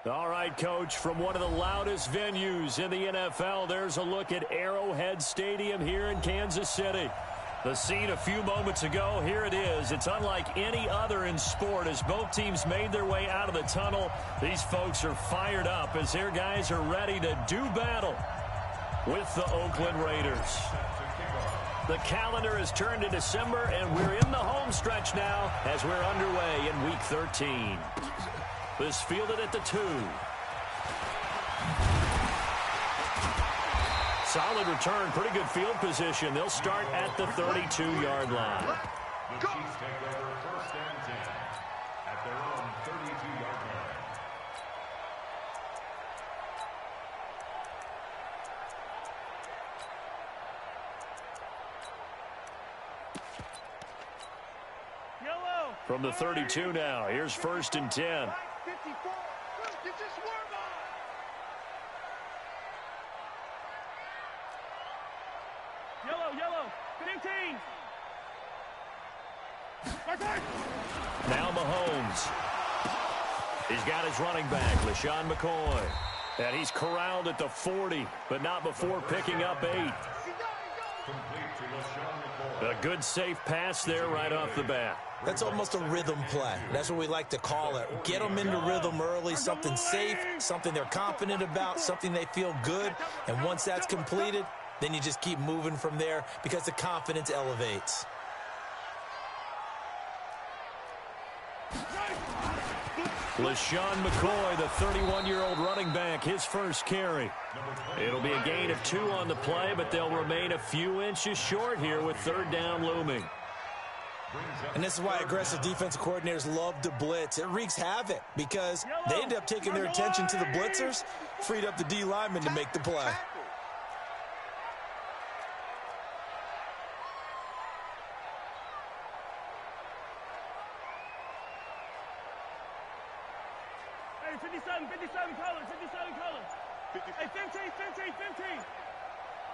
All right, Coach, from one of the loudest venues in the NFL, there's a look at Arrowhead Stadium here in Kansas City. The scene a few moments ago, here it is. It's unlike any other in sport as both teams made their way out of the tunnel. These folks are fired up as their guys are ready to do battle with the Oakland Raiders. The calendar has turned to December, and we're in the home stretch now as we're underway in Week 13. This fielded at the 2. Solid return, pretty good field position. They'll start at the 32-yard line. The Chiefs take over 1st and 10 at their own 32-yard line. Yellow. From the 32 now, here's 1st and 10. 54. Get your swerve on. Yellow. 15. Now Mahomes. He's got his running back, LaShawn McCoy. And he's corralled at the 40, but not before picking up 8. A good, safe pass there right off the bat. That's almost a rhythm play. That's what we like to call it. Get them into rhythm early, something safe, something they're confident about, something they feel good. And once that's completed, then you just keep moving from there because the confidence elevates. LaShawn McCoy, the 31-year-old running back, his first carry. It'll be a gain of 2 on the play, but they'll remain a few inches short here with 3rd down looming. And this is why aggressive defensive coordinators love to blitz. It wreaks havoc because they end up taking their attention to the blitzers, freed up the D lineman to make the play. Hey, 57 color. Hey, 15.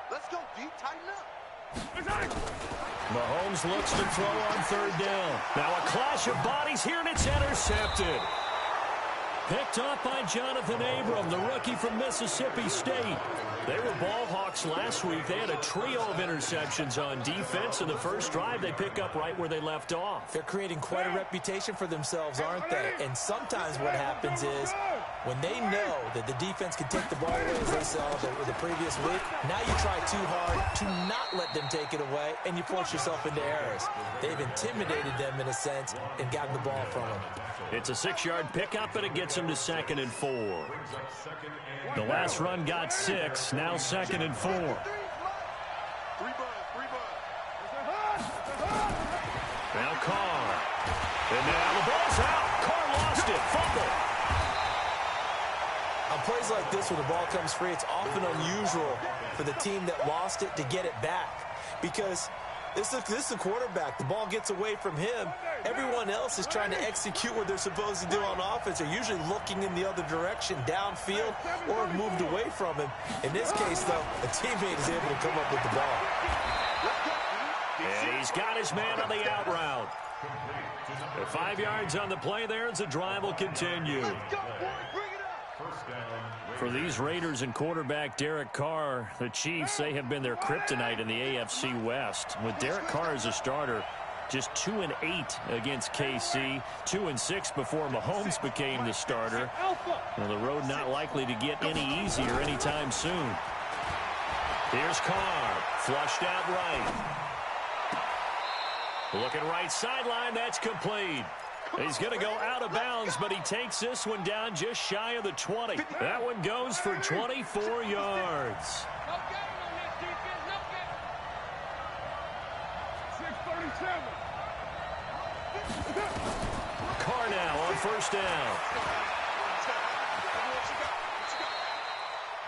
Let's go, D. Tighten up. Mahomes looks to throw on 3rd down. Now a clash of bodies here, and it's intercepted. Picked off by Jonathan Abram, the rookie from Mississippi State. They were ball hawks last week. They had a trio of interceptions on defense. In the first drive, they pick up right where they left off. They're creating quite a reputation for themselves, aren't they? And sometimes what happens is when they know that the defense can take the ball away, as they saw the previous week, now you try too hard to not let them take it away, and you force yourself into errors. They've intimidated them in a sense and gotten the ball from them. It's a 6-yard pickup, and it gets them to 2nd and 4. The last run got 6, now 2nd and 4. 3 buns. Now Carr. And now the ball's out. Carr lost it. Fumble. On plays like this, when the ball comes free, it's often unusual for the team that lost it to get it back. Because this is a quarterback. The ball gets away from him. Everyone else is trying to execute what they're supposed to do on offense. They're usually looking in the other direction, downfield, or moved away from him. In this case, though, a teammate is able to come up with the ball. And he's got his man on the out route. The 5 yards on the play there as the drive will continue. For these Raiders and quarterback Derek Carr, the Chiefs, they have been their kryptonite in the AFC West. With Derek Carr as a starter, just 2-8 against KC, 2-6 before Mahomes became the starter. Well, the road not likely to get any easier anytime soon. Here's Carr, flushed out right. Looking right sideline, that's complete. He's going to go out of bounds, but he takes this one down just shy of the 20. That one goes for 24 yards. Carr now on 1st down.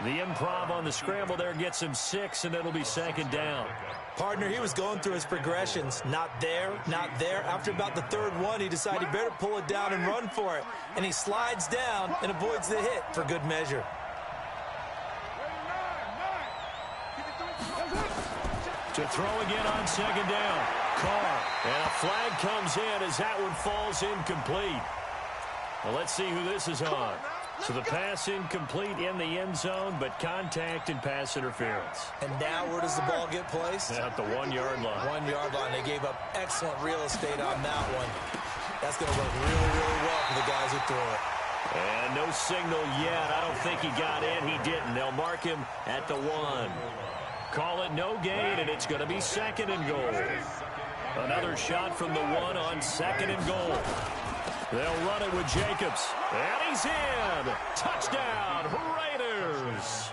The improv on the scramble there gets him 6, and it'll be 2nd down. Partner, he was going through his progressions. Not there, not there. After about the 3rd one, he decided he better pull it down and run for it. And he slides down and avoids the hit for good measure. To throw again on 2nd down. Carr. And a flag comes in as that one falls incomplete. Well, let's see who this is on. So the pass incomplete in the end zone, but contact and pass interference. And now where does the ball get placed? At the 1-yard line. 1-yard line. They gave up excellent real estate on that one. That's going to work really, really well for the guys who throw it. And no signal yet. I don't think he got in. He didn't. They'll mark him at the 1. Call it no gain, and it's going to be 2nd and goal. Another shot from the 1 on 2nd and goal. They'll run it with Jacobs. And he's in. Touchdown, Raiders.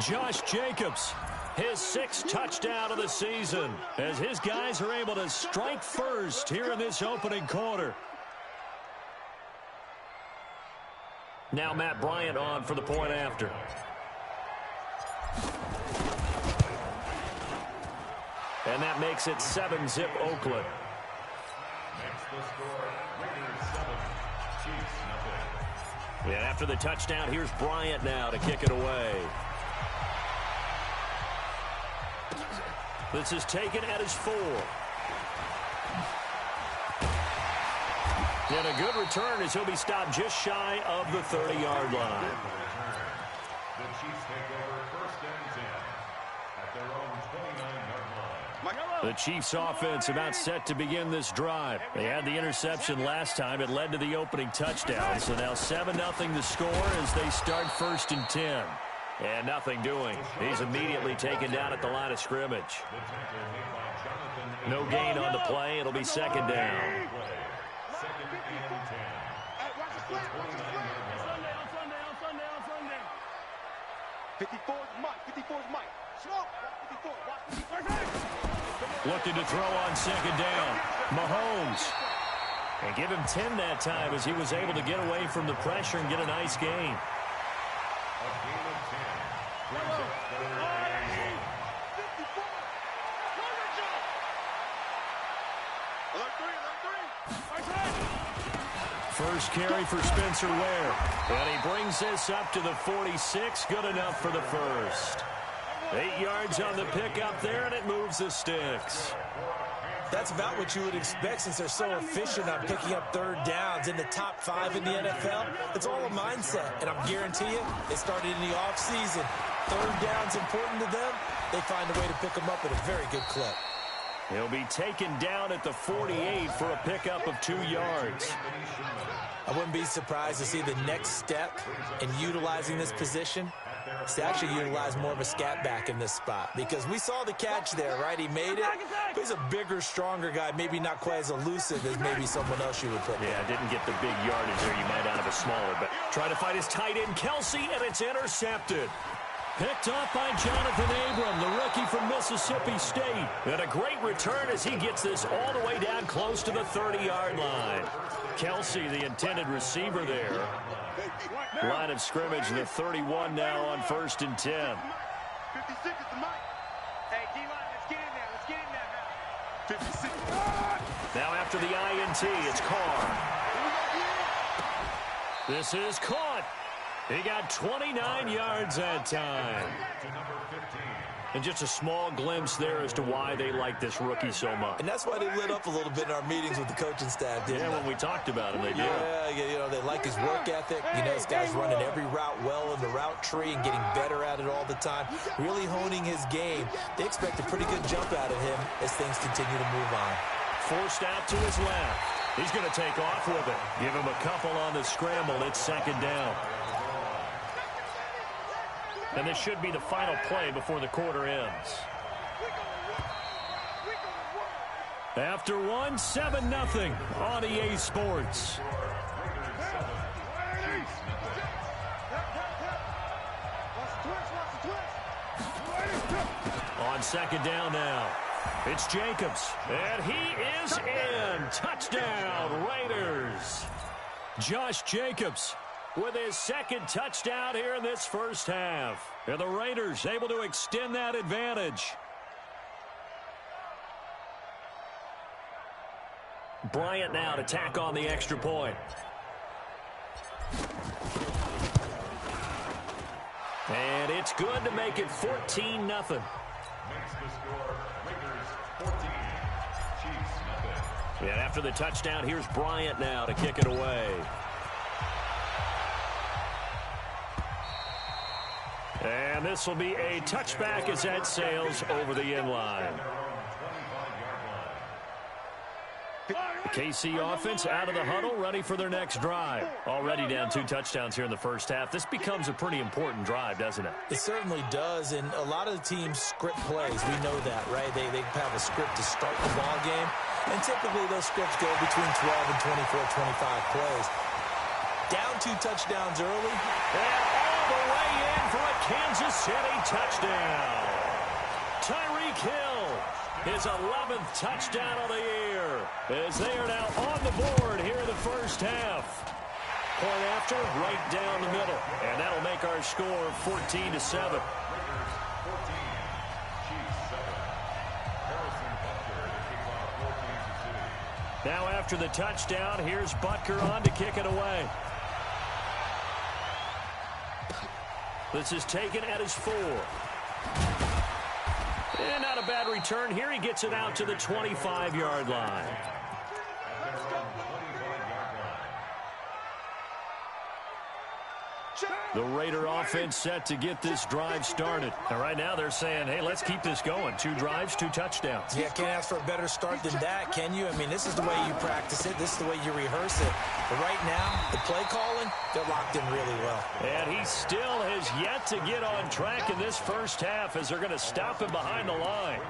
Josh Jacobs, his 6th touchdown of the season, as his guys are able to strike first here in this opening quarter. Now Matt Bryant on for the point after. And that makes it 7-zip Oakland. Makes the score Raiders 7, Chiefs nothing. And after the touchdown, here's Bryant now to kick it away. This is taken at his 4. And a good return as he'll be stopped just shy of the 30-yard line. The Chiefs take over 1st and 10 at their own 29-yard line. The Chiefs offense about set to begin this drive. They had the interception last time. It led to the opening touchdown. So now 7-0 the score as they start 1st and 10. And nothing doing. He's immediately taken down at the line of scrimmage. No gain on the play. It'll be 2nd down. 2nd and 10 at the 29-yard line. On Sunday. 54 is Mike. 54 is Mike. Slow. 54. Watch 54. Looking to throw on 2nd down. Mahomes. And give him 10 that time as he was able to get away from the pressure and get a nice gain. A gain of 10 brings up 3rd and 54. Alert 3. First carry for Spencer Ware. And he brings this up to the 46. Good enough for the first. 8 yards on the pickup there, and it moves the sticks. That's about what you would expect since they're so efficient on picking up 3rd downs in the top 5 in the NFL. It's all a mindset, and I'm guarantee you, it started in the offseason. 3rd down's important to them. They find a way to pick them up at a very good clip. He'll be taken down at the 48 for a pickup of 2 yards. I wouldn't be surprised to see the next step in utilizing this position is to actually utilize more of a scat back in this spot. Because we saw the catch there, right? He made it. But he's a bigger, stronger guy, maybe not quite as elusive as maybe someone else you would put there. Yeah, didn't get the big yardage there. You might out of a smaller back. Trying to fight his tight end, Kelsey, and it's intercepted. Picked off by Jonathan Abram, the rookie from Mississippi State. And a great return as he gets this all the way down close to the 30-yard line. Kelsey, the intended receiver there. Line of scrimmage, the 31 now on 1st and 10. 56 is the Mike. Hey, D-line, let's get in there. Let's get in there now. 56. Now after the INT, it's Carr. This is caught. He got 29 yards that time. And just a small glimpse there as to why they like this rookie so much. And that's why they lit up a little bit in our meetings with the coaching staff, didn't they? When we talked about him, they did. Yeah, you know, they like his work ethic. You know, this guy's running every route well in the route tree and getting better at it all the time, really honing his game. They expect a pretty good jump out of him as things continue to move on. Forced out to his left. He's going to take off with it. Give him a couple on the scramble. It's 2nd down. And this should be the final play before the quarter ends. After one, 7-0 on EA Sports. On 2nd down now. It's Jacobs. And he is in. Touchdown, Raiders. Josh Jacobs with his 2nd touchdown here in this first half. And the Raiders able to extend that advantage. Bryant now to tack on the extra point. And it's good to make it 14-0. Makes the score Raiders 14, Chiefs nothing. And after the touchdown, here's Bryant now to kick it away. And this will be a touchback as that sails over the end line. The KC offense out of the huddle, ready for their next drive. Already down 2 touchdowns here in the first half. This becomes a pretty important drive, doesn't it? It certainly does, and a lot of the teams script plays. We know that, right? They have a script to start the ball game, and typically those scripts go between 12 and 24, 25 plays. Down 2 touchdowns early. And all the way in for a Kansas City touchdown. Tyreek Hill, his 11th touchdown of the year, as they are now on the board here in the first half. Point after, right down the middle. And that'll make our score 14-7. Now after the touchdown, here's Butker on to kick it away. This is taken at his 4. And not a bad return here. He gets it out to the 25-yard line. The Raider offense set to get this drive started. And right now they're saying, hey, let's keep this going. 2 drives, 2 touchdowns. Yeah, can't ask for a better start than that, can you? I mean, this is the way you practice it. This is the way you rehearse it. But right now, the play calling, they're locked in really well. And he still has yet to get on track in this first half as they're going to stop him behind the line.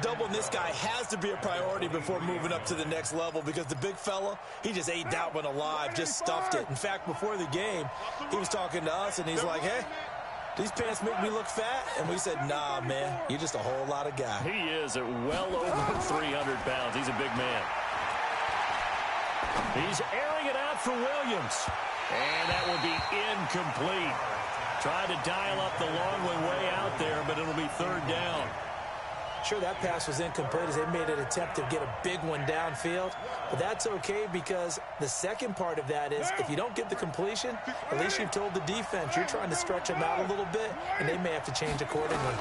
Doubling this guy has to be a priority before moving up to the next level because the big fella, he just ate that one alive, just stuffed it. In fact, before the game, he was talking to us, and he's like, hey, these pants make me look fat? And we said, nah, man, you're just a whole lot of guy. He is at well over 300 pounds. He's a big man. He's airing it out for Williams. And that will be incomplete. Tried to dial up the long way out there, but it'll be 3rd down. Sure, that pass was incomplete as they made an attempt to get a big one downfield. But that's okay because the second part of that is if you don't get the completion, at least you've told the defense you're trying to stretch them out a little bit, and they may have to change accordingly.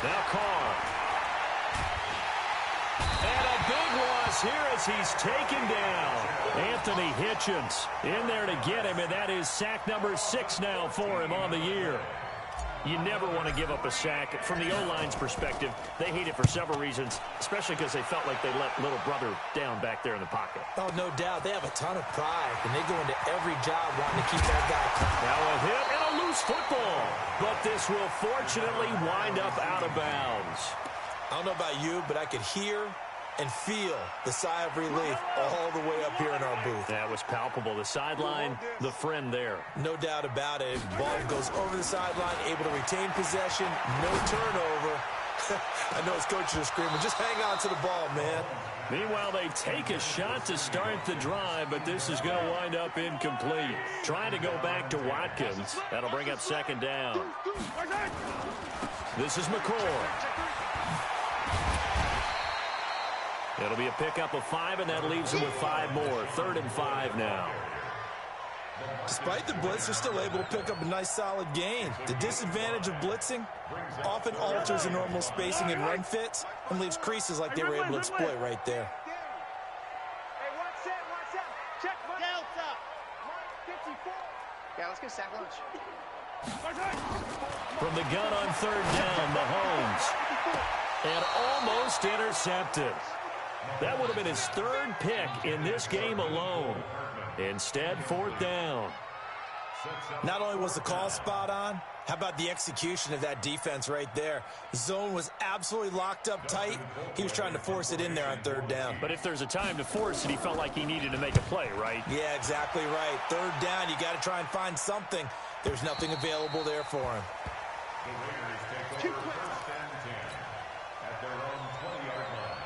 Now Carr. And a big loss here as he's taken down. Anthony Hitchens in there to get him, and that is sack number 6 now for him on the year. You never want to give up a sack. From the O-line's perspective, they hate it for several reasons, especially because they felt like they let little brother down back there in the pocket. Oh, no doubt. They have a ton of pride, and they go into every job wanting to keep that guy coming. Now a hit and a loose football. But this will fortunately wind up out of bounds. I don't know about you, but I could hear and feel the sigh of relief all the way up here in our booth. That was palpable. The sideline, the friend there. No doubt about it. Ball goes over the sideline, able to retain possession, no turnover. I know his coaches are screaming, just hang on to the ball, man. Meanwhile, they take a shot to start the drive, but this is going to wind up incomplete. Trying to go back to Watkins. That'll bring up 2nd down. This is McCoy. It'll be a pickup of 5, and that leaves him with 5 more. 3rd and 5 now. Despite the blitz, they're still able to pick up a nice solid gain. The disadvantage of blitzing often alters the normal spacing and run fits and leaves creases like they were able to exploit right there. Hey, one set. Check, Delta. 54. Yeah, let's get sack lunch. From the gun on 3rd down, Mahomes. And almost intercepted. That would have been his 3rd pick in this game alone. Instead, 4th down. Not only was the call spot on, how about the execution of that defense right there? The zone was absolutely locked up tight. He was trying to force it in there on 3rd down. But if there's a time to force it, he felt like he needed to make a play, right? Yeah, exactly right. 3rd down, you got to try and find something. There's nothing available there for him. The Raiders take over 1st and 10 at their own 20-yard line.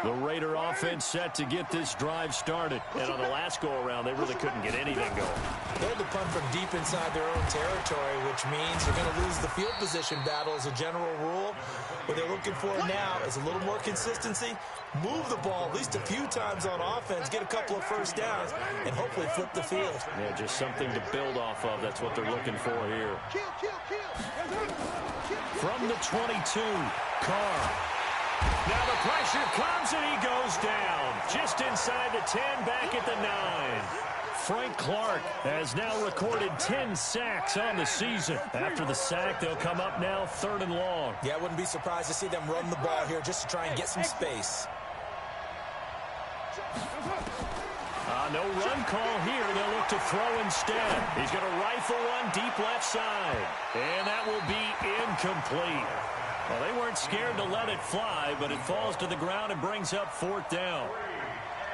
The Raider offense set to get this drive started. And on the last go-around, they really couldn't get anything going. They had to punt from deep inside their own territory, which means they're going to lose the field position battle as a general rule. What they're looking for now is a little more consistency, move the ball at least a few times on offense, get a couple of 1st downs, and hopefully flip the field. Yeah, just something to build off of. That's what they're looking for here. From the 22, Carr. Now the pressure comes and he goes down. Just inside the 10, back at the 9. Frank Clark has now recorded 10 sacks on the season. After the sack, they'll come up now 3rd and long. Yeah, I wouldn't be surprised to see them run the ball here just to try and get some space. No run call here. They'll look to throw instead. He's going to rifle one deep left side. And that will be incomplete. Well, they weren't scared to let it fly, but it falls to the ground and brings up 4th down.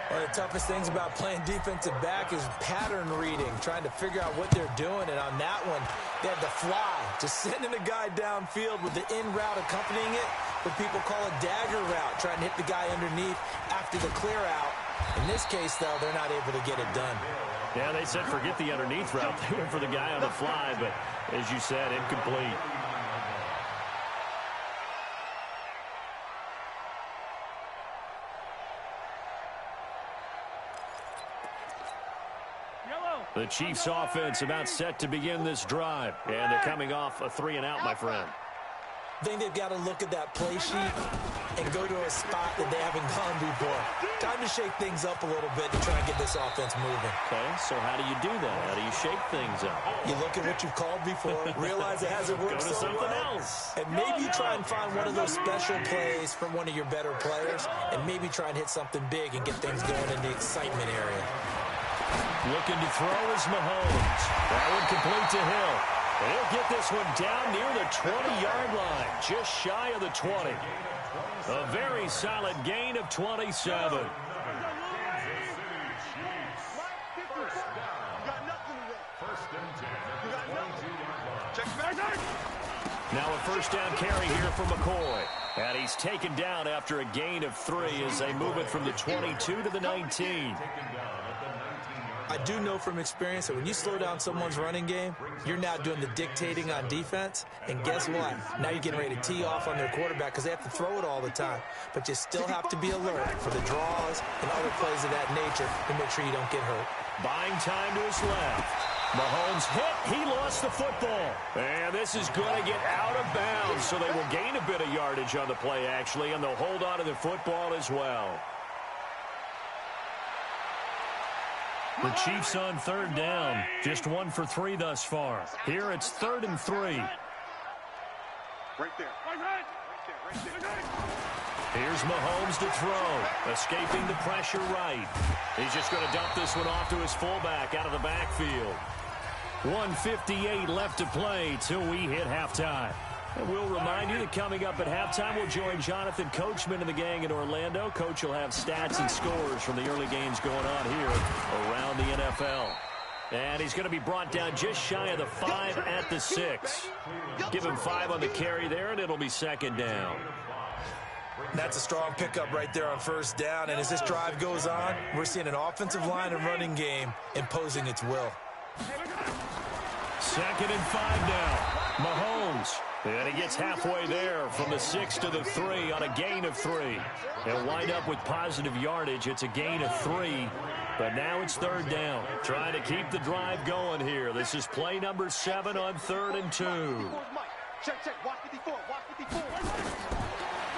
One of the toughest things about playing defensive back is pattern reading, trying to figure out what they're doing. And on that one, they had the fly, just sending a guy downfield with the in route accompanying it, what people call a dagger route, trying to hit the guy underneath after the clear out. In this case, though, they're not able to get it done. Yeah, they said forget the underneath route. They went for the guy on the fly, but as you said, incomplete. The Chiefs offense about set to begin this drive. And they're coming off a 3-and-out, my friend. I think they've got to look at that play sheet and go to a spot that they haven't gone before. Time to shake things up a little bit to try and get this offense moving. Okay, so how do you do that? How do you shake things up? You look at what you've called before, realize it hasn't worked Go to so something well, else. and maybe you try and find one of those special plays from one of your better players, and maybe try and hit something big and get things going in the excitement area. Looking to throw is Mahomes. That one complete to Hill. He'll get this one down near the 20-yard line, just shy of the 20. A very solid gain of 27. Now a 1st down carry here for McCoy. And he's taken down after a gain of 3 as they move it from the 22 to the 19. I do know from experience that when you slow down someone's running game, you're now doing the dictating on defense. And guess what? Now you're getting ready to tee off on their quarterback because they have to throw it all the time. But you still have to be alert for the draws and other plays of that nature to make sure you don't get hurt. Buying time to his left. Mahomes hit. He lost the football. And this is going to get out of bounds, so they will gain a bit of yardage on the play, actually, and they'll hold on to the football as well. The Chiefs on 3rd down. Just 1 for 3 thus far. Here it's 3rd and 3. Right there. Here's Mahomes to throw. Escaping the pressure right. He's just going to dump this one off to his fullback out of the backfield. 1:58 left to play till we hit halftime. And we'll remind you that coming up at halftime, we'll join Jonathan Coachman and the gang in Orlando. Coach will have stats and scores from the early games going on here around the NFL. And he's going to be brought down just shy of the 5 at the 6. Give him 5 on the carry there, and it'll be 2nd down. That's a strong pickup right there on 1st down. And as this drive goes on, we're seeing an offensive line and running game imposing its will. 2nd and 5 now. Mahomes. And he gets halfway there from the 6 to the 3 on a gain of 3. He'll wind up with positive yardage. It's a gain of 3. But now it's 3rd down. Trying to keep the drive going here. This is play number 7 on 3rd and 2.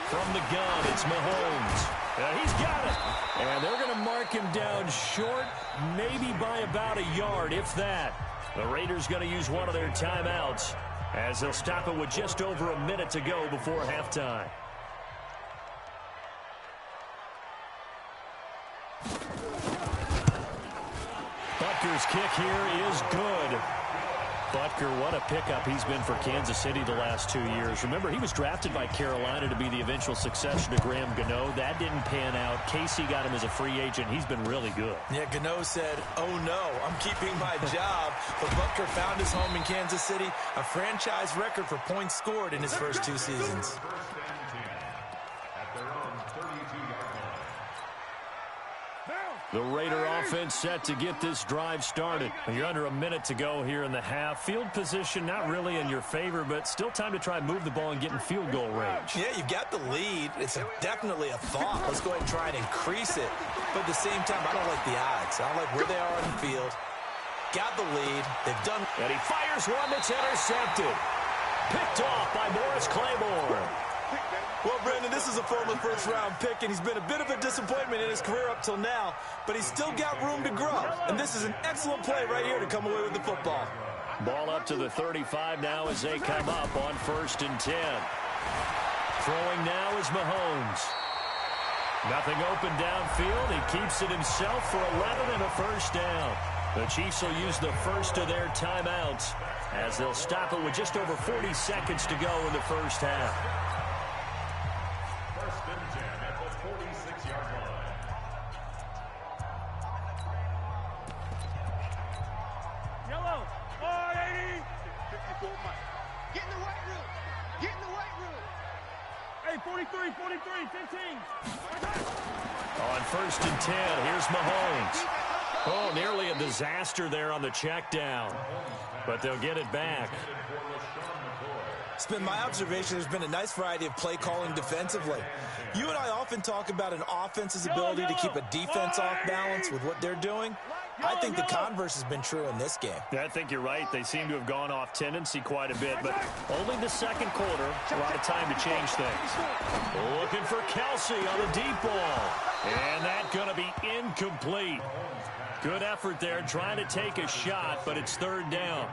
From the gun, it's Mahomes. He's got it. And they're going to mark him down short, maybe by about a yard, if that. The Raiders going to use one of their timeouts as they'll stop it with just over a minute to go before halftime. Butker's kick here is good. Butker, what a pickup he's been for Kansas City the last 2 years. Remember, he was drafted by Carolina to be the eventual successor to Graham Gano. That didn't pan out. Casey got him as a free agent. He's been really good. Yeah, Gano said, oh no, I'm keeping my job. But Butker found his home in Kansas City, a franchise record for points scored in his first 2 seasons. The Raider offense set to get this drive started. You're under a minute to go here in the half. Field position not really in your favor, but still time to try and move the ball and get in field goal range. Yeah, you've got the lead. It's definitely a thought. Let's go ahead and try and increase it. But at the same time, I don't like the odds. I don't like where they are on the field. Got the lead. They've done. And he fires one that's intercepted. Picked off by Morris Claiborne. Well, Brandon, this is a former first-round pick, and he's been a bit of a disappointment in his career up till now, but he's still got room to grow. And this is an excellent play right here to come away with the football. Ball up to the 35 now as they come up on 1st and 10. Throwing now is Mahomes. Nothing open downfield. He keeps it himself for 11 and a first down. The Chiefs will use the first of their timeouts as they'll stop it with just over 40 seconds to go in the first half. 1st and 10 at the 46-yard line. Yellow. 80. 54 Mike. Get in the weight room. Get in the weight room. Hey, 43, 15. On 1st and 10, here's Mahomes. Oh, nearly a disaster there on the check down, but they'll get it back. It's been my observation there's been a nice variety of play calling defensively. You and I often talk about an offense's ability to keep a defense off balance with what they're doing. I think the converse has been true in this game. Yeah, I think you're right. They seem to have gone off tendency quite a bit, but only the second quarter. A lot of time to change things. Looking for Kelsey on a deep ball. And that's going to be incomplete. Good effort there, trying to take a shot, but it's 3rd down.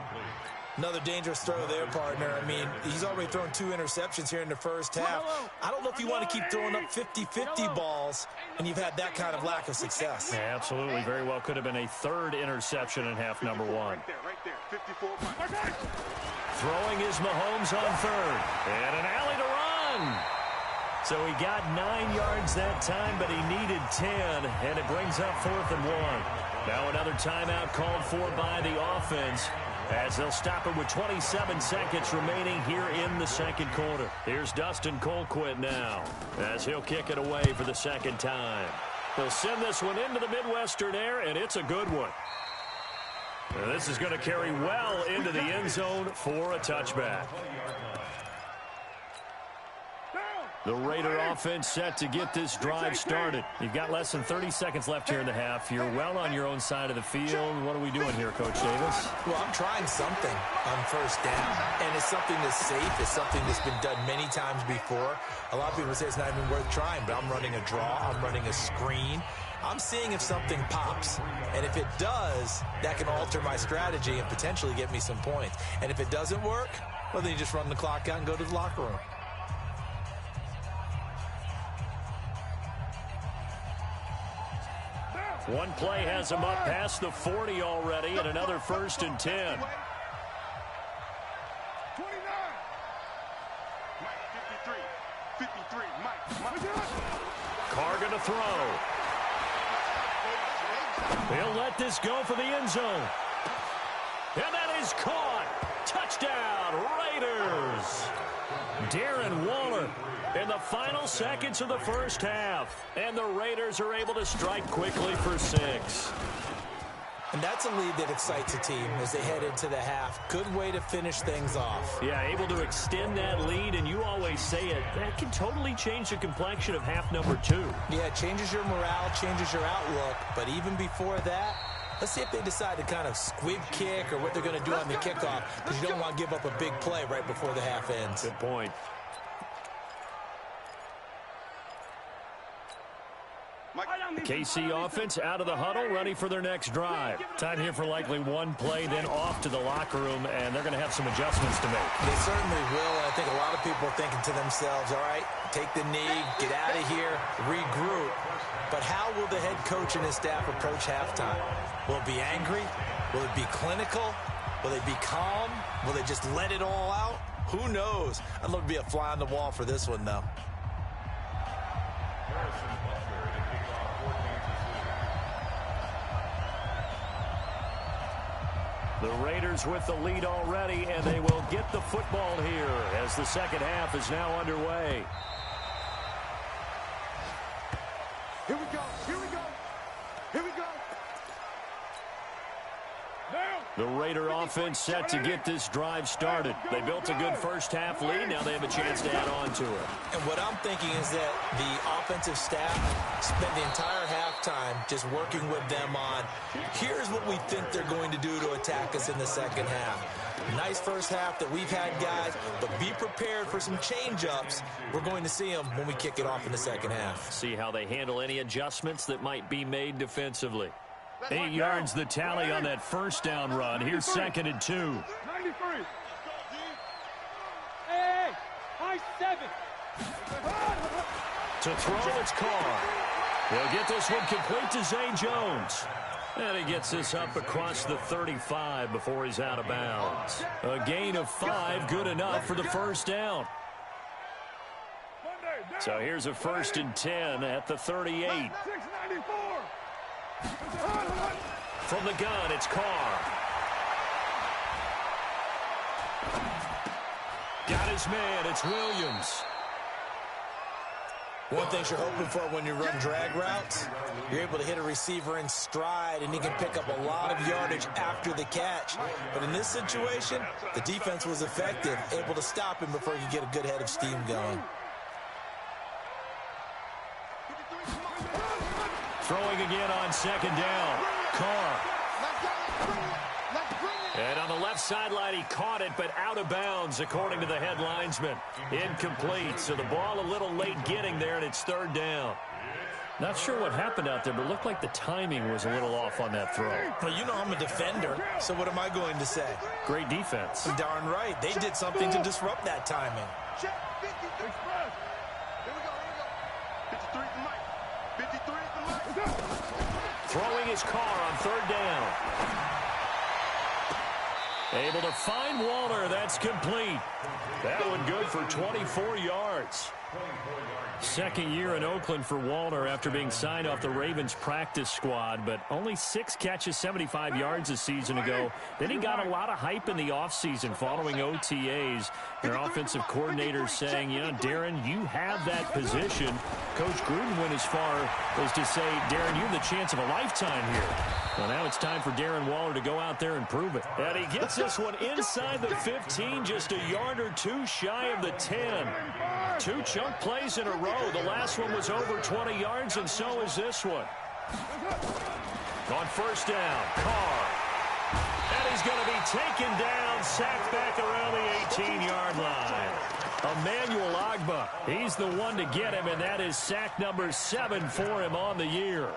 Another dangerous throw there, partner. I mean, he's already thrown 2 interceptions here in the first half. I don't know if you want to keep throwing up 50-50 balls, and you've had that kind of lack of success. Yeah, absolutely. Very well could have been a 3rd interception in half number 1. Right there. 54 Mike. Throwing is Mahomes on 3rd. And an alley to run. So he got 9 yards that time, but he needed 10, and it brings up 4th and 1. Now another timeout called for by the offense, as they'll stop it with 27 seconds remaining here in the second quarter. Here's Dustin Colquitt now, as he'll kick it away for the second time. They'll send this one into the Midwestern air, and it's a good one. Now this is going to carry well into the end zone for a touchback. The Raider offense set to get this drive started. You've got less than 30 seconds left here in the half. You're well on your own side of the field. What are we doing here, Coach Davis? Well, I'm trying something on 1st down, and it's something that's safe. It's something that's been done many times before. A lot of people say it's not even worth trying, but I'm running a draw. I'm running a screen. I'm seeing if something pops, and if it does, that can alter my strategy and potentially get me some points. And if it doesn't work, well, then you just run the clock out and go to the locker room. One play has him up past the 40 already, and another 1st and 10. 29. Mike, 53. Mike. Carr going to throw. He'll let this go for the end zone. And that is caught. Touchdown, Raiders. Darren Waller in the final seconds of the first half. And the Raiders are able to strike quickly for 6. And that's a lead that excites a team as they head into the half. Good way to finish things off. Yeah, able to extend that lead, and you always say it, that can totally change the complexion of half number 2. Yeah, it changes your morale, changes your outlook. But even before that, let's see if they decide to kind of squib kick or what they're going to do on the kickoff, because you don't want to give up a big play right before the half ends. Good point. The KC offense out of the huddle, ready for their next drive. Time here for likely one play, then off to the locker room, and they're going to have some adjustments to make. They certainly will, and I think a lot of people are thinking to themselves, all right, take the knee, get out of here, regroup. But how will the head coach and his staff approach halftime? Will it be angry? Will it be clinical? Will they be calm? Will they just let it all out? Who knows? I'd love to be a fly on the wall for this one, though. The Raiders with the lead already, and they will get the football here as the second half is now underway. Here we go. Here we go. Here we go. The Raider offense set to get this drive started. They built a good first half lead. Now they have a chance to add on to it. And what I'm thinking is that the offensive staff spent the entire halftime just working with them on, here's what we think they're going to do to attack us in the second half. Nice first half that we've had, guys, but be prepared for some change-ups. We're going to see them when we kick it off in the second half. See how they handle any adjustments that might be made defensively. 8 yards the tally on that first down run. Here's 2nd and 2. 93. Hey, high 7. To throw, it's Carr. He'll get this one complete to Zay Jones. And he gets this up across the 35 before he's out of bounds. A gain of 5, good enough for the first down. So here's a 1st and 10 at the 38. 694. From the gun, it's Carr. Got his man, it's Williams. One thing you're hoping for when you run drag routes, you're able to hit a receiver in stride, and he can pick up a lot of yardage after the catch. But in this situation, the defense was effective, able to stop him before he could get a good head of steam going. Throwing again on 2nd down. Carr. And on the left sideline, he caught it, but out of bounds, according to the head linesman. Incomplete, so the ball a little late getting there, and it's 3rd down. Not sure what happened out there, but it looked like the timing was a little off on that throw. Well, you know I'm a defender, so what am I going to say? Great defense. Darn right. They did something to disrupt that timing. Check. 53. Here we go. 53 is the mic. 53 is the mic. Throwing his Carr on 3rd down. Able to find Waller. That's complete. That one good for 24 yards. 2nd year in Oakland for Waller after being signed off the Ravens practice squad, but only 6 catches, 75 yards a season ago. Then he got a lot of hype in the offseason following OTAs. Their offensive coordinators saying, yeah, Darren, you have that position. Coach Gruden went as far as to say, Darren, you have the chance of a lifetime here. Well, now it's time for Darren Waller to go out there and prove it. And he gets this one inside the 15, just a yard or 2 shy of the 10. 2 chunk plays in a row. The last one was over 20 yards, and so is this one. On 1st down, Carr. And he's going to be taken down, sacked back around the 18-yard line. Emmanuel Ogbah, he's the one to get him, and that is sack number 7 for him on the year.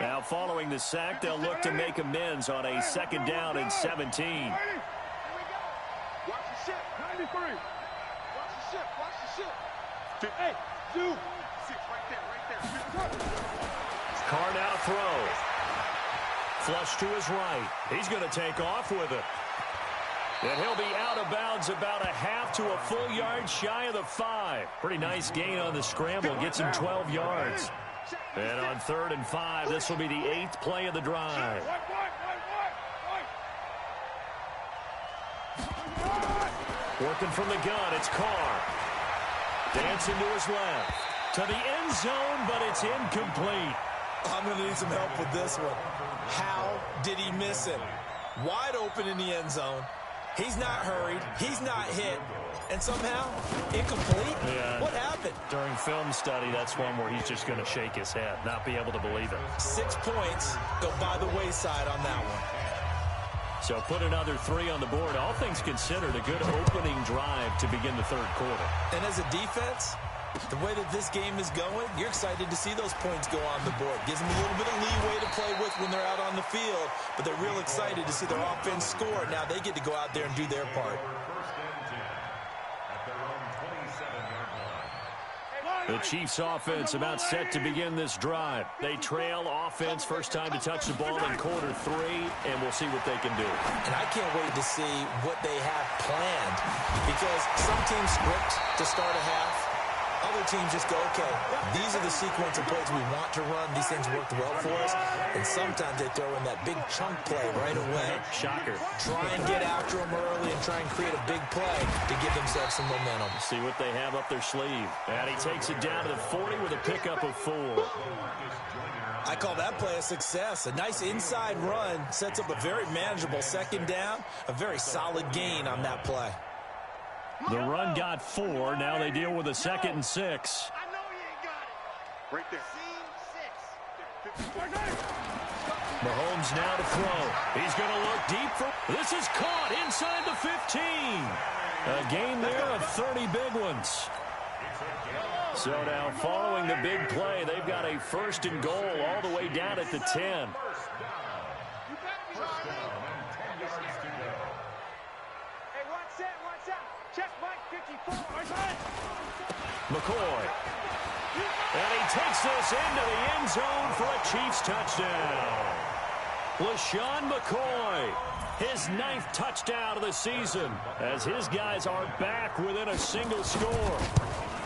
Now, following the sack, they'll look to make amends on a 2nd down and 17. Watch the ship. 93. Watch the ship. Watch the ship. Hey, 2. 6 right there. Carr now throws. Flush to his right. He's going to take off with it. And he'll be out of bounds about a half to a full yard shy of the 5. Pretty nice gain on the scramble. Gets him 12 yards. And on 3rd and 5, this will be the 8th play of the drive. Working from the gun, it's Carr. Dancing to his left. To the end zone, but it's incomplete. I'm going to need some help with this one. How did he miss him? Wide open in the end zone. He's not hurried. He's not hit. And somehow, incomplete? Yeah. What happened? During film study, that's one where he's just going to shake his head, not be able to believe it. 6 points go by the wayside on that one. So put another 3 on the board. All things considered, a good opening drive to begin the 3rd quarter. And as a defense, the way that this game is going, you're excited to see those points go on the board. Gives them a little bit of leeway to play with when they're out on the field, but they're real excited to see their offense score. Now they get to go out there and do their part. The Chiefs offense about set to begin this drive. They trail offense, first time to touch the ball in quarter 3, and we'll see what they can do. And I can't wait to see what they have planned, because some teams script to start a half. Other teams just go, okay, these are the sequence of plays we want to run. These things worked well for us. And sometimes they throw in that big chunk play right away. Shocker. Try and get after them early and try and create a big play to give themselves some momentum. See what they have up their sleeve. And he takes it down to the 40 with a pickup of 4. I call that play a success. A nice inside run sets up a very manageable 2nd down. A very solid gain on that play. The run got 4. Now they deal with a 2nd and 6. I know you ain't got it. Right there. Okay. Mahomes now to throw. He's going to look deep for... This is caught inside the 15. A game there of 30 big ones. So now following the big play, they've got a first and goal all the way down at the 10. McCoy. And he takes this into the end zone for a Chiefs touchdown. LaShawn McCoy, his 9th touchdown of the season, as his guys are back within a single score.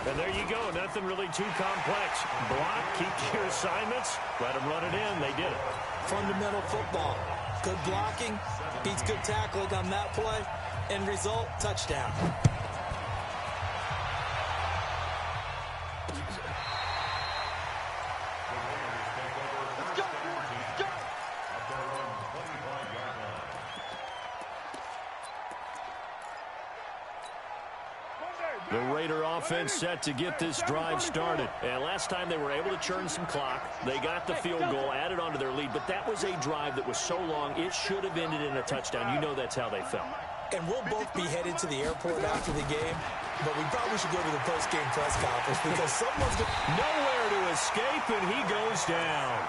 And there you go, nothing really too complex. Block, keep your assignments, let them run it in. They did it. Fundamental football. Good blocking, beats good tackling on that play. End result, touchdown. The Raider offense set to get this drive started. And last time they were able to churn some clock. They got the field goal, added on to their lead. But that was a drive that was so long, it should have ended in a touchdown. You know that's how they felt. And we'll both be headed to the airport after the game. But we probably should go to the post-game press conference because someone's going to... Nowhere to escape, and he goes down.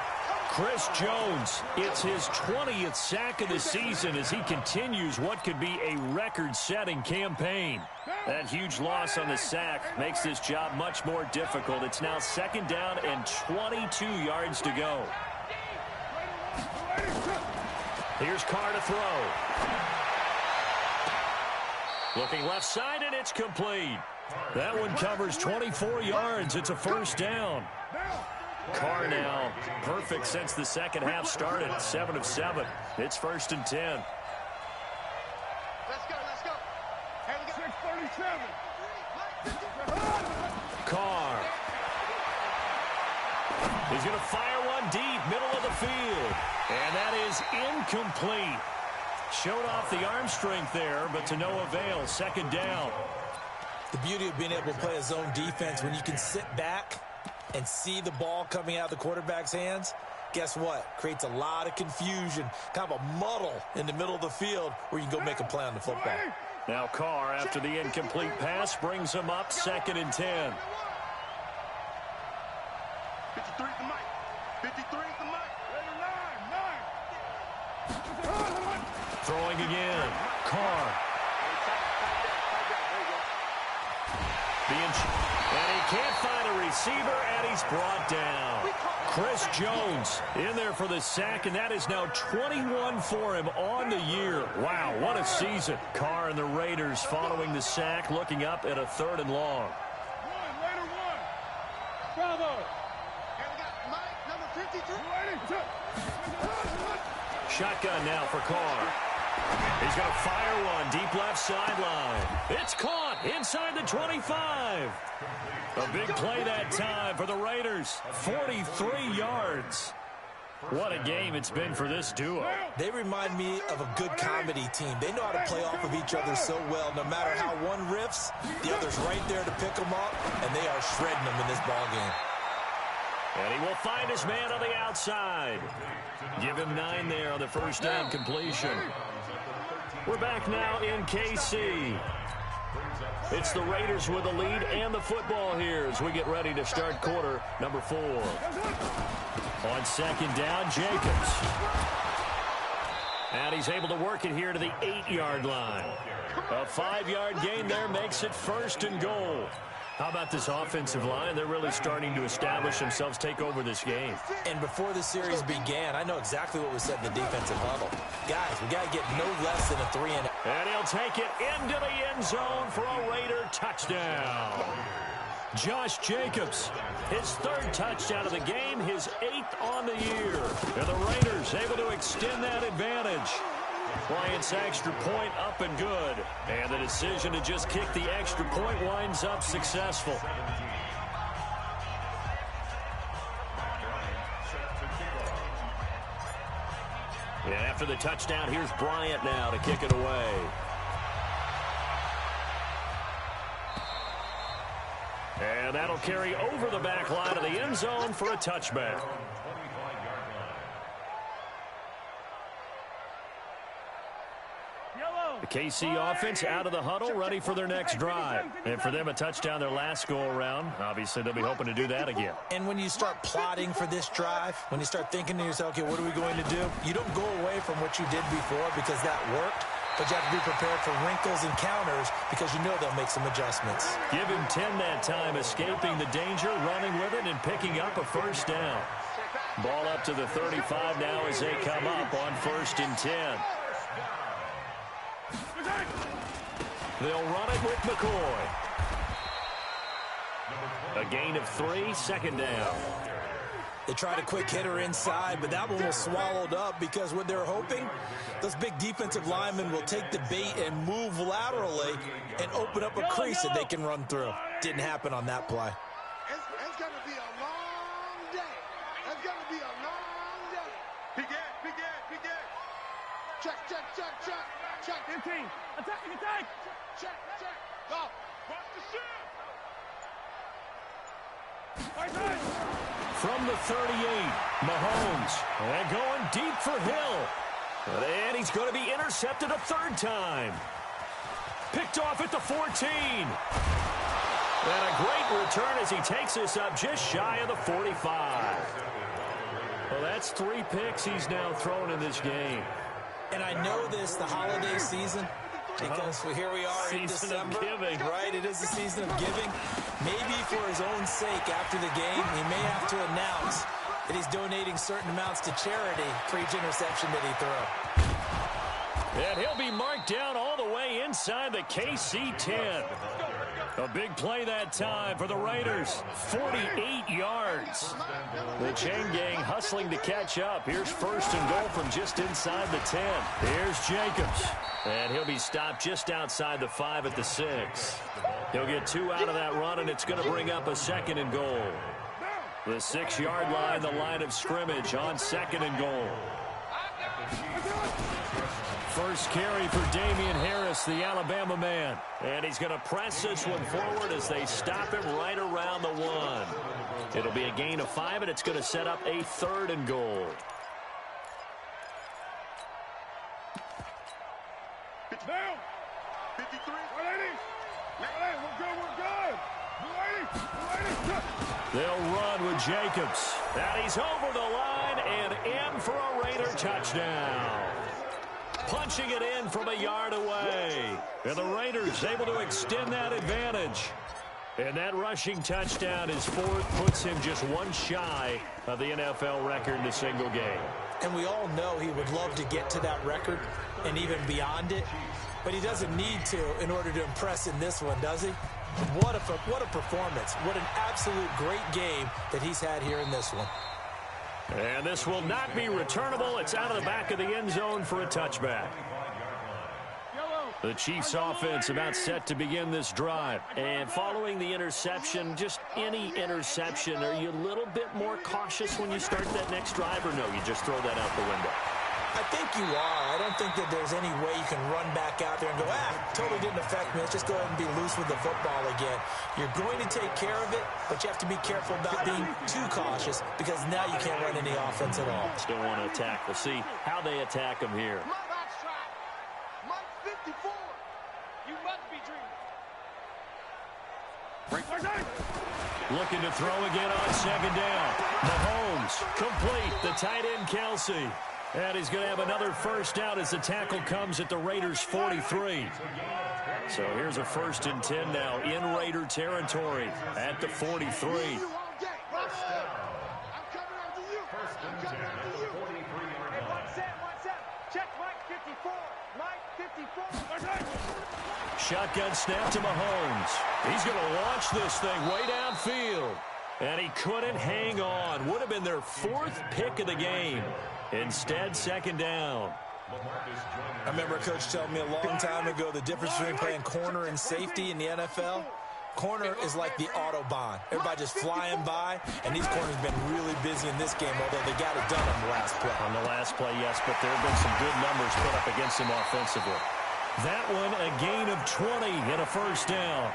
Chris Jones, it's his 20th sack of the season as he continues what could be a record-setting campaign. That huge loss on the sack makes this job much more difficult. It's now 2nd down and 22 yards to go. Here's Carr to throw. Looking left side, and it's complete. That one covers 24 yards. It's a first down. Carr now perfect since the second half started. 7 of 7. It's 1st and 10. Let's go, let's go. Here we go. 637. Carr. He's going to fire one deep, middle of the field. And that is incomplete. Showed off the arm strength there, but to no avail. 2nd down. The beauty of being able to play a zone defense when you can sit back and see the ball coming out of the quarterback's hands, guess what? Creates a lot of confusion, kind of a muddle in the middle of the field where you can go make a play on the football. Now Carr, after the incomplete pass, brings him up 2nd and 10. 53 is the mic. 53 is the mic. Throwing again. Carr. And he can't find a receiver, and he's brought down. Chris Jones in there for the sack, and that is now 21 for him on the year. Wow, what a season. Carr and the Raiders following the sack, looking up at a 3rd and long. Raider 1. Bravo. Here we got Mike, number 53. Shotgun now for Carr. He's going to fire one deep left sideline. It's caught inside the 25. A big play that time for the Raiders. 43 yards. What a game it's been for this duo. They remind me of a good comedy team. They know how to play off of each other so well. No matter how one riffs, the other's right there to pick them up, and they are shredding them in this ball game. And he will find his man on the outside. Give him 9 there on the first down completion. We're back now in KC. It's the Raiders with the lead and the football here as we get ready to start quarter number 4. On 2nd down, Jacobs. And he's able to work it here to the 8-yard line. A 5-yard gain there makes it 1st and goal. How about this offensive line? They're really starting to establish themselves, take over this game. And before the series began, I know exactly what was said in the defensive huddle. Guys, we got to get no less than a 3 and out. And he'll take it into the end zone for a Raider touchdown. Josh Jacobs, his 3rd touchdown of the game, his 8th on the year. And the Raiders able to extend that advantage. Bryant's extra point up and good. And the decision to just kick the extra point winds up successful. And after the touchdown, here's Bryant now to kick it away. And that'll carry over the back line of the end zone for a touchback. KC offense out of the huddle, ready for their next drive. And for them, a touchdown their last go-around. Obviously, they'll be hoping to do that again. And when you start plotting for this drive, when you start thinking to yourself, okay, what are we going to do? You don't go away from what you did before because that worked, but you have to be prepared for wrinkles and counters because you know they'll make some adjustments. Give him 10 that time, escaping the danger, running with it, and picking up a first down. Ball up to the 35 now as they come up on 1st and 10. They'll run it with McCoy. A gain of 3, 2nd down. They tried a quick hitter inside, but that one was swallowed up because what they're hoping, those big defensive linemen will take the bait and move laterally and open up a crease that they can run through. Didn't happen on that play. It's going to be a long day. It's going to be a long day. Big Ed. Check. Check. 15. Attack. Check. Go. Watch the ship. From the 38, Mahomes. And going deep for Hill. And he's going to be intercepted a 3rd time. Picked off at the 14. And a great return as he takes us up just shy of the 45. Well, that's 3 picks he's now thrown in this game. And I know this, the holiday season, because here we are in December. Season of giving. Right, it is the season of giving. Maybe for his own sake after the game, he may have to announce that he's donating certain amounts to charity for each interception that he threw. And he'll be marked down all the way inside the KC 10. A big play that time for the Raiders. 48 yards. The chain gang hustling to catch up. Here's 1st and goal from just inside the 10. Here's Jacobs. And he'll be stopped just outside the 5 at the 6. He'll get 2 out of that run, and it's going to bring up a 2nd and goal. The 6-yard line, the line of scrimmage on 2nd and goal. First carry for Damian Harris, the Alabama man. And he's going to press this one forward as they stop him right around the 1. It'll be a gain of 5, and it's going to set up a 3rd and goal. Down. 53. 180. We're good. 280. They'll run with Jacobs. And he's over the line and in for a Raider touchdown. Punching it in from a yard away. And the Raiders able to extend that advantage. And that rushing touchdown is 4th, puts him just 1 shy of the NFL record in a single game. And we all know he would love to get to that record and even beyond it, but he doesn't need to in order to impress in this one, does he? What a performance. What an absolute great game that he's had here in this one. And this will not be returnable. It's out of the back of the end zone for a touchback. The Chiefs offense about set to begin this drive. And following the interception, just any interception, are you a little bit more cautious when you start that next drive, or no, you just throw that out the window? I think you are. I don't think that there's any way you can run back out there and go, totally didn't affect me. Let's just go ahead and be loose with the football again. You're going to take care of it, but you have to be careful about being too cautious because now you can't run any offense at all. Still want to attack. We'll see how they attack him here. Mike 54. You must be dreaming. Looking to throw again on 2nd down. Mahomes complete. The tight end Kelsey. And he's going to have another first down as the tackle comes at the Raiders' 43. So here's a 1st and 10 now in Raider territory at the 43. I'm coming after you. Hey, 1 set. Check Mike 54. Mike 54. Shotgun snap to Mahomes. He's going to launch this thing way downfield. And he couldn't hang on. Would have been their 4th pick of the game. Instead, 2nd down. I remember a coach telling me a long time ago the difference between playing corner and safety in the NFL. Corner is like the Autobahn. Everybody just flying by, and these corners have been really busy in this game, although they got it done on the last play. On the last play, yes, but there have been some good numbers put up against him offensively. That one, a gain of 20 and a first down.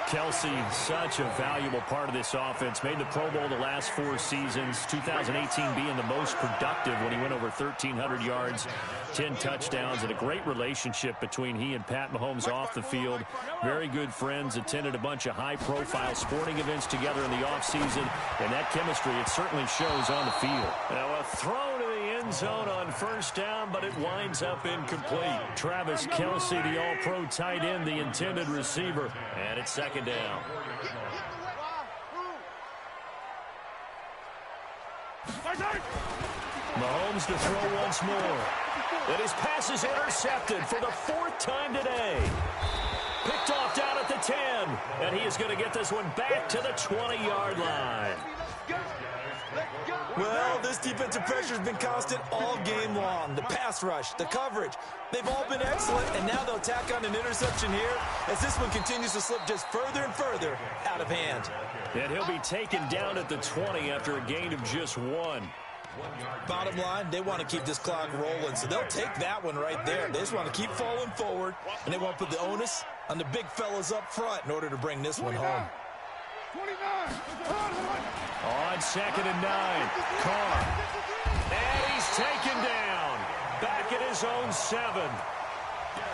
Kelsey, such a valuable part of this offense. Made the Pro Bowl the last 4 seasons. 2018 being the most productive when he went over 1,300 yards, 10 touchdowns, and a great relationship between he and Pat Mahomes off the field. Very good friends. Attended a bunch of high-profile sporting events together in the offseason. And that chemistry, it certainly shows on the field. Now a throw to the end zone on first down, but it winds up incomplete. Travis Kelsey, the all-pro tight end, the intended receiver. And it's second down. Mahomes to throw once more. And his pass is intercepted for the 4th time today. Picked off down at the 10. And he is going to get this one back to the 20-yard line. Well, this defensive pressure has been constant all game long. The pass rush, the coverage, they've all been excellent, and now they'll tack on an interception here as this one continues to slip just further and further out of hand. And he'll be taken down at the 20 after a gain of just 1. Bottom line, they want to keep this clock rolling, so they'll take that one right there. They just want to keep falling forward, and they want to put the onus on the big fellas up front in order to bring this one home. 29. On 2nd and 9, Carr. And he's taken down. Back at his own 7.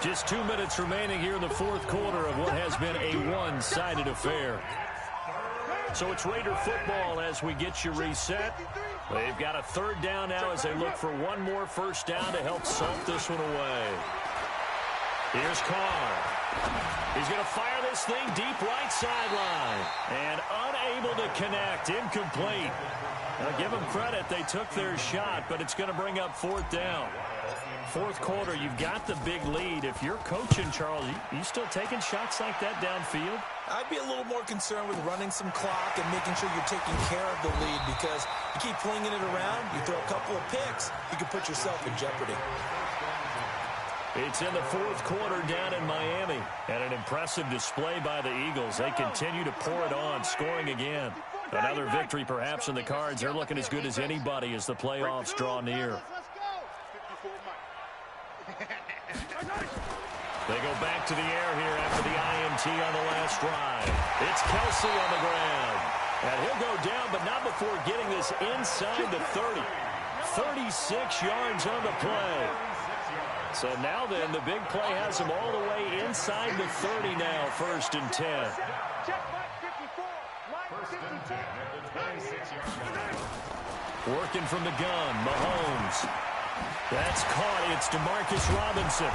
Just 2 minutes remaining here in the 4th quarter of what has been a one-sided affair. So it's Raider football as we get you reset. They've got a 3rd down now as they look for one more first down to help salt this one away. Here's Carr. He's going to fire this thing deep right sideline. And unable to connect. Incomplete. Now, give them credit. They took their shot, but it's going to bring up 4th down. 4th quarter, you've got the big lead. If you're coaching, Charles, you still taking shots like that downfield? I'd be a little more concerned with running some clock and making sure you're taking care of the lead, because you keep flinging it around, you throw a couple of picks, you can put yourself in jeopardy. It's in the 4th quarter down in Miami. And an impressive display by the Eagles. They continue to pour it on, scoring again. Another victory perhaps in the cards. They're looking as good as anybody as the playoffs draw near. They go back to the air here after the INT on the last drive. It's Kelsey on the ground. And he'll go down, but not before getting this inside the 30. 36 yards on the play. So now then, the big play has him all the way inside the 30 now, 1st and 10. Working from the gun, Mahomes. That's caught. It's DeMarcus Robinson.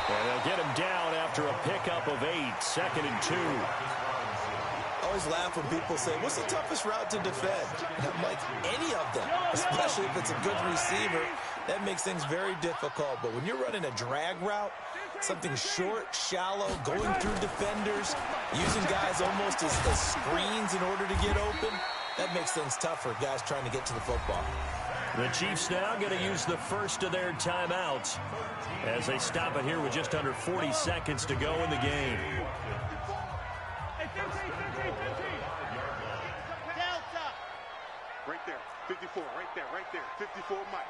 And they'll get him down after a pickup of 8, 2nd and 2. I always laugh when people say, what's the toughest route to defend? And I'm like, any of them, especially if it's a good receiver. That makes things very difficult. But when you're running a drag route, something short, shallow, going through defenders, using guys almost as screens in order to get open, that makes things tough for guys trying to get to the football. The Chiefs now going to use the first of their timeouts as they stop it here with just under 40 seconds to go in the game. Right there, 54, right there, 54, Mike.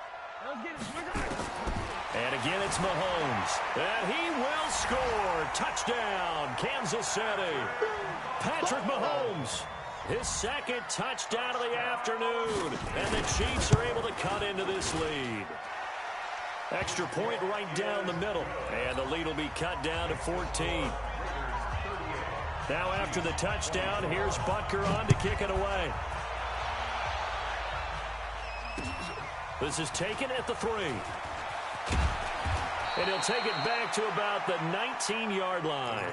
And again, it's Mahomes. And he will score. Touchdown, Kansas City. Patrick Mahomes, his 2nd touchdown of the afternoon. And the Chiefs are able to cut into this lead. Extra point right down the middle. And the lead will be cut down to 14. Now after the touchdown, here's Butker on to kick it away. This is taken at the 3. And he'll take it back to about the 19-yard line.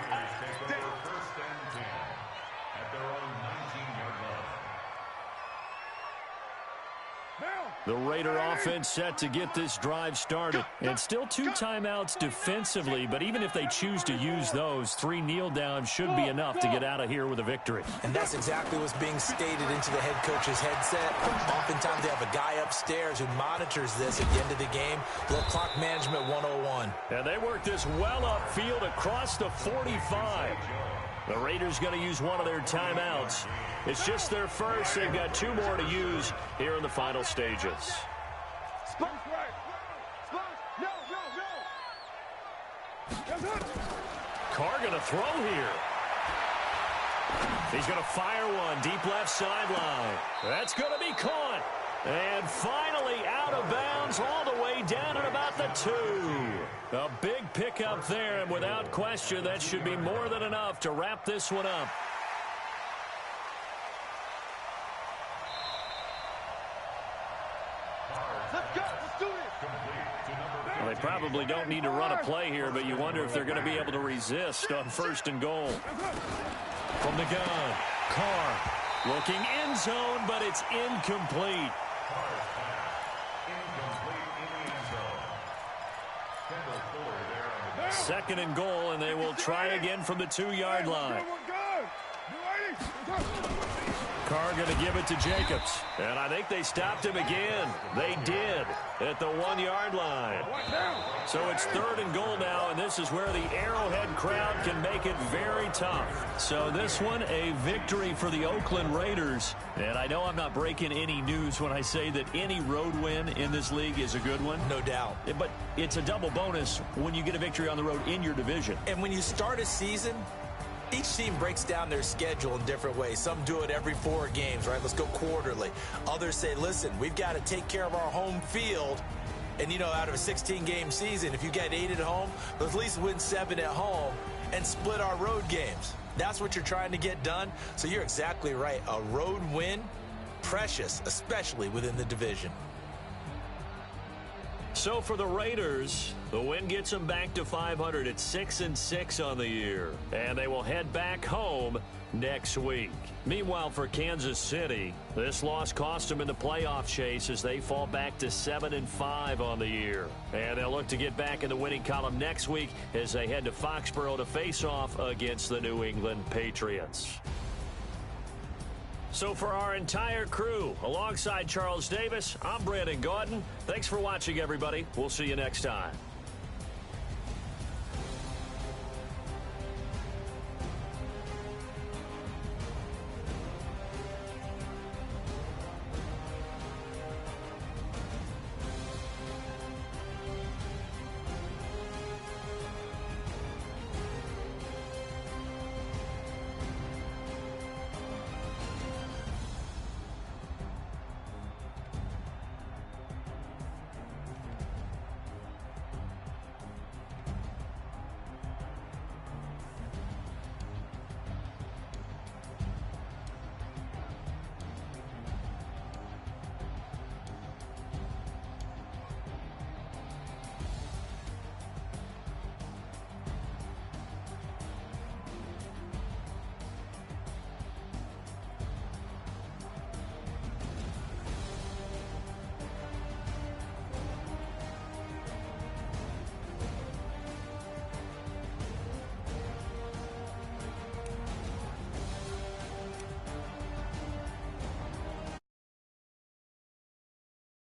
The Raider offense set to get this drive started. And still 2 timeouts defensively, but even if they choose to use those, 3 kneel downs should be enough to get out of here with a victory. And that's exactly what's being stated into the head coach's headset. Oftentimes they have a guy upstairs who monitors this at the end of the game. Little clock management 101. And they work this well upfield across the 45. The Raiders going to use one of their timeouts. It's just their first. They've got 2 more to use here in the final stages. Carr going to throw here. He's going to fire one deep left sideline. That's going to be caught. And finally out of bounds all the way down at about the 2. A big pickup there, and without question, that should be more than enough to wrap this one up. Let's go. Let's do this. Well, they probably don't need to run a play here, but you wonder if they're going to be able to resist on 1st and goal. From the gun, Carr looking end zone, but it's incomplete. 2nd and goal, and they will try again from the 2-yard line. Carr going to give it to Jacobs. And I think they stopped him again. They did at the 1-yard line. So it's 3rd and goal now, and this is where the Arrowhead crowd can make it very tough. So this one, a victory for the Oakland Raiders. And I know I'm not breaking any news when I say that any road win in this league is a good one. No doubt. But it's a double bonus when you get a victory on the road in your division. And when you start a season, each team breaks down their schedule in different ways. Some do it every 4 games, right? Let's go quarterly. Others say, listen, we've got to take care of our home field. And, you know, out of a 16-game season, if you get 8 at home, let's at least win 7 at home and split our road games. That's what you're trying to get done. So you're exactly right. A road win, precious, especially within the division. So for the Raiders, the win gets them back to 500 at 6-6 on the year. And they will head back home next week. Meanwhile, for Kansas City, this loss cost them in the playoff chase as they fall back to 7-5 on the year. And they'll look to get back in the winning column next week as they head to Foxborough to face off against the New England Patriots. So for our entire crew, alongside Charles Davis, I'm Brandon Gaudin. Thanks for watching, everybody. We'll see you next time.